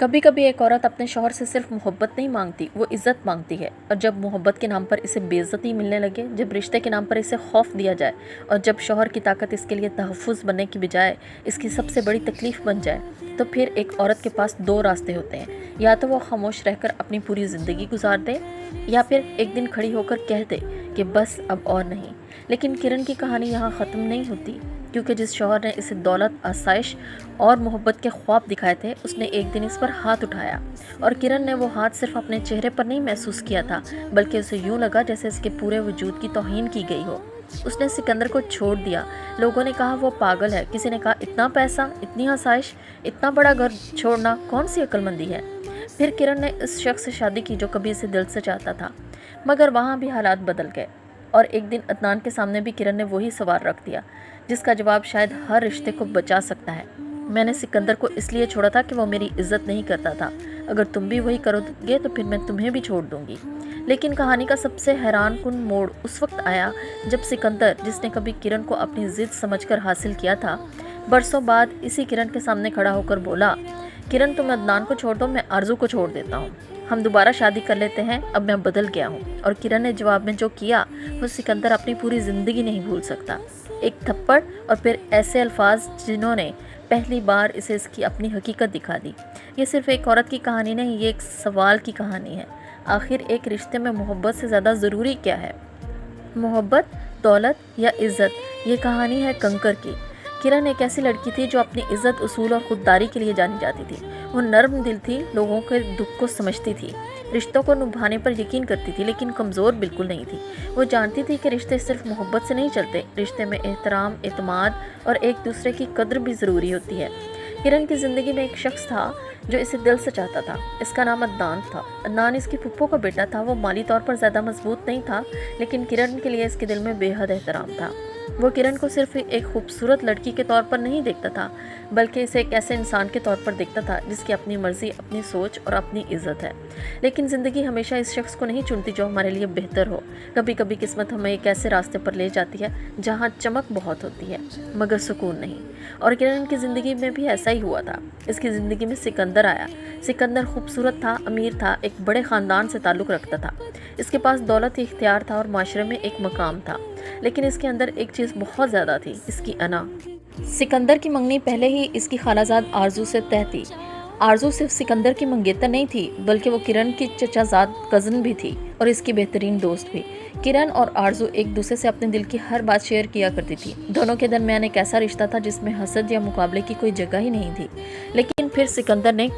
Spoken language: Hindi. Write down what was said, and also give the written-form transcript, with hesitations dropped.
कभी कभी एक औरत अपने शौहर से सिर्फ मोहब्बत नहीं मांगती, वो इज़्ज़त मांगती है। और जब मोहब्बत के नाम पर इसे बेइज्जती मिलने लगे, जब रिश्ते के नाम पर इसे खौफ दिया जाए और जब शौहर की ताकत इसके लिए तहफ़्फ़ुज़ बनने की बजाय इसकी सबसे बड़ी तकलीफ़ बन जाए, तो फिर एक औरत के पास दो रास्ते होते हैं। या तो वो खामोश रहकर अपनी पूरी ज़िंदगी गुजार दे, या फिर एक दिन खड़ी होकर कह दे कि बस अब और नहीं। लेकिन किरण की कहानी यहाँ ख़त्म नहीं होती, क्योंकि जिस शौहर ने इसे दौलत, आसाइश और मोहब्बत के ख्वाब दिखाए थे, उसने एक दिन इस पर हाथ उठाया। और किरण ने वो हाथ सिर्फ अपने चेहरे पर नहीं महसूस किया था, बल्कि उसे यूं लगा जैसे इसके पूरे वजूद की तौहीन की गई हो। उसने सिकंदर को छोड़ दिया। लोगों ने कहा वो पागल है, किसी ने कहा इतना पैसा, इतनी आसाइश, इतना बड़ा घर छोड़ना कौन सी अक्लमंदी है। फिर किरण ने इस शख्स से शादी की जो कभी इसे दिल से चाहता था, मगर वहाँ भी हालात बदल गए। और एक दिन अदनान के सामने भी किरण ने वही सवाल रख दिया, जिसका जवाब शायद हर रिश्ते को बचा सकता है। मैंने सिकंदर को इसलिए छोड़ा था कि वो मेरी इज्जत नहीं करता था। अगर तुम भी वही करोगे तो फिर मैं तुम्हें भी छोड़ दूंगी। लेकिन कहानी का सबसे हैरान कुन मोड़ उस वक्त आया जब सिकंदर, जिसने कभी किरण को अपनी जिद समझकर हासिल किया था, बरसों बाद इसी किरण के सामने खड़ा होकर बोला, किरण तुम अदनान को छोड़ दो, मैं आरजू को छोड़ देता हूँ, हम दोबारा शादी कर लेते हैं, अब मैं बदल गया हूँ। और किरण ने जवाब में जो किया वो सिकंदर अपनी पूरी ज़िंदगी नहीं भूल सकता। एक थप्पड़ और फिर ऐसे अल्फाज जिन्होंने पहली बार इसे इसकी अपनी हकीकत दिखा दी। ये सिर्फ एक औरत की कहानी नहीं, ये एक सवाल की कहानी है। आखिर एक रिश्ते में मोहब्बत से ज़्यादा ज़रूरी क्या है? मोहब्बत, दौलत या इज़्ज़त? ये कहानी है कंकर की। किरण एक ऐसी लड़की थी जो अपनी इज़्ज़त, उसूल और खुददारी के लिए जानी जाती थी। वो नर्म दिल थी, लोगों के दुख को समझती थी, रिश्तों को निभाने पर यकीन करती थी, लेकिन कमज़ोर बिल्कुल नहीं थी। वो जानती थी कि रिश्ते सिर्फ मोहब्बत से नहीं चलते, रिश्ते में एहतराम, एतमाद और एक दूसरे की कद्र भी ज़रूरी होती है। किरण की ज़िंदगी में एक शख्स था जो इसे दिल से चाहता था। इसका नाम अदनान था। अदनान इसकी फुप्पो का बेटा था। वो माली तौर पर ज़्यादा मजबूत नहीं था, लेकिन किरण के लिए इसके दिल में बेहद एहतराम था। वो किरण को सिर्फ एक खूबसूरत लड़की के तौर पर नहीं देखता था, बल्कि इसे एक ऐसे इंसान के तौर पर देखता था जिसकी अपनी मर्जी, अपनी सोच और अपनी इज्जत है। लेकिन ज़िंदगी हमेशा इस शख्स को नहीं चुनती जो हमारे लिए बेहतर हो। कभी कभी किस्मत हमें एक ऐसे रास्ते पर ले जाती है जहाँ चमक बहुत होती है, मगर सुकून नहीं। और किरण की ज़िंदगी में भी ऐसा ही हुआ था। इसकी ज़िंदगी में सिकंदर आया। सिकंदर खूबसूरत था, अमीर था, एक बड़े ख़ानदान से ताल्लुक़ रखता था। इसके पास दौलत, इख्तियार था और माशरे में एक मकाम था। लेकिन इसके अंदर एक चीज़ बहुत ज़्यादा थी, इसकी अना। सिकंदर की मंगनी पहले ही इसकी खालाजाद आरजू से तय थी। आरजू सिर्फ सिकंदर की मंगेतर नहीं थी, बल्कि वो किरण की चचाजाद कज़न भी थी और इसकी बेहतरीन दोस्त भी। किरण और आरजू एक दूसरे से अपने दिल की हर बात शेयर किया करती थी। दोनों के दरमियान एक ऐसा रिश्ता था जिसमें हसद या मुकाबले की कोई जगह ही नहीं थी। लेकिन फिर सिकंदर ने